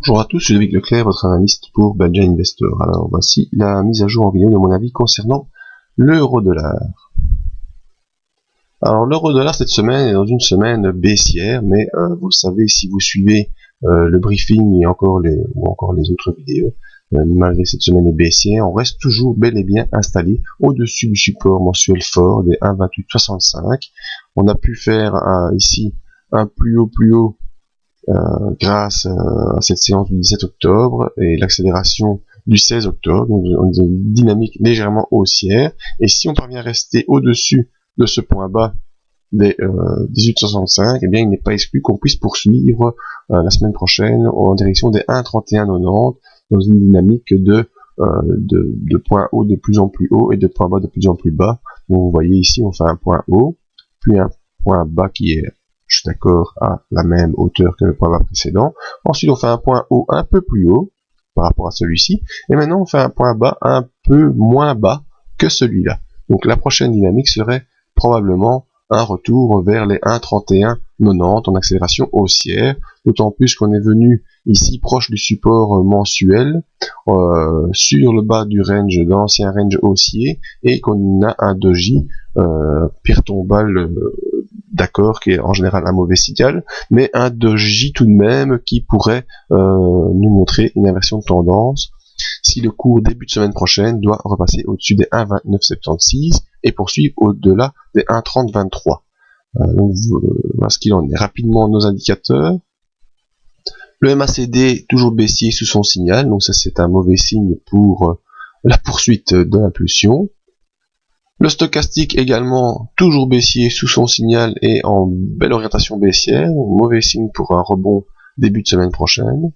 Bonjour à tous, je suis David Leclerc, votre analyste pour Badger Investor. Alors voici la mise à jour en vidéo de mon avis concernant l'euro-dollar. Alors l'euro-dollar cette semaine est dans une semaine baissière, mais vous savez, si vous suivez le briefing et encore les autres vidéos, malgré cette semaine baissière, on reste toujours bel et bien installé au-dessus du support mensuel fort des 1,2865. On a pu faire ici un plus haut grâce à cette séance du 17 octobre et l'accélération du 16 octobre, donc on a une dynamique légèrement haussière, et si on parvient à rester au-dessus de ce point bas des 18,65, eh bien il n'est pas exclu qu'on puisse poursuivre la semaine prochaine en direction des 1,3190 dans une dynamique de points hauts de plus en plus haut et de points bas de plus en plus bas. Donc vous voyez ici on fait un point haut, puis un point bas qui est, je suis d'accord, à la même hauteur que le point bas précédent. Ensuite, on fait un point haut un peu plus haut par rapport à celui-ci. Et maintenant, on fait un point bas un peu moins bas que celui-là. Donc, la prochaine dynamique serait probablement un retour vers les 1,3190 en accélération haussière. D'autant plus qu'on est venu ici proche du support mensuel, sur le bas du range, de l'ancien range haussier, et qu'on a un doji pire tombale d'accord, qui est en général un mauvais signal, mais un doji tout de même qui pourrait nous montrer une inversion de tendance si le cours début de semaine prochaine doit repasser au-dessus des 1,2976 et poursuivre au-delà des 1,3023. Donc voilà ce qu'il en est. Rapidement nos indicateurs. Le MACD toujours baissier sous son signal, donc ça c'est un mauvais signe pour la poursuite de l'impulsion. Le stochastique également toujours baissier sous son signal et en belle orientation baissière, mauvais signe pour un rebond début de semaine prochaine.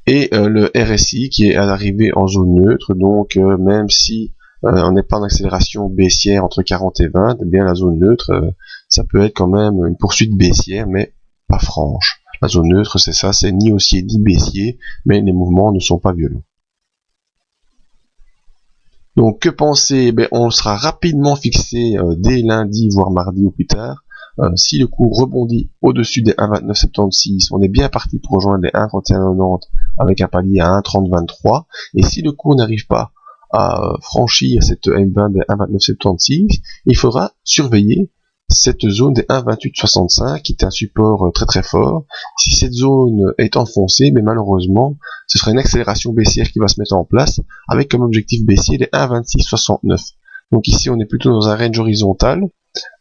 Et le RSI qui est à l'arrivée en zone neutre, donc même si on n'est pas en accélération baissière entre 40 et 20, eh bien la zone neutre, ça peut être quand même une poursuite baissière, mais pas franche. La zone neutre, c'est ça, c'est ni haussier ni baissier, mais les mouvements ne sont pas violents. Donc que penser? On sera rapidement fixé dès lundi, voire mardi ou plus tard. Si le cours rebondit au-dessus des 1,2976, on est bien parti pour rejoindre les 1,3190 avec un palier à 1,3023. Et si le cours n'arrive pas à franchir cette M20 des 1,2976, il faudra surveiller cette zone des 1,2865 qui est un support très très fort. Si cette zone est enfoncée, mais malheureusement, ce sera une accélération baissière qui va se mettre en place avec comme objectif baissier les 1,2669. Donc ici, on est plutôt dans un range horizontal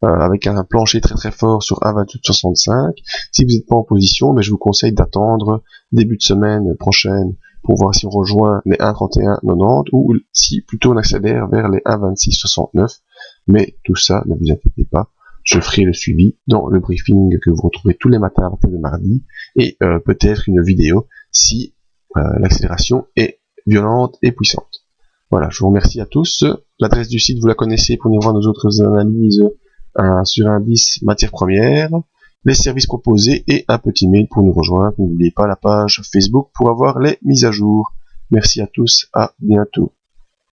avec un plancher très très fort sur 1,2865. Si vous n'êtes pas en position, mais je vous conseille d'attendre début de semaine prochaine pour voir si on rejoint les 1,3190 ou si plutôt on accélère vers les 1,2669. Mais tout ça, ne vous inquiétez pas, je ferai le suivi dans le briefing que vous retrouvez tous les matins à partir de mardi, et peut-être une vidéo si l'accélération est violente et puissante. Voilà, je vous remercie à tous. L'adresse du site, vous la connaissez pour venir voir nos autres analyses sur indice matières premières, les services proposés et un petit mail pour nous rejoindre. N'oubliez pas la page Facebook pour avoir les mises à jour. Merci à tous, à bientôt.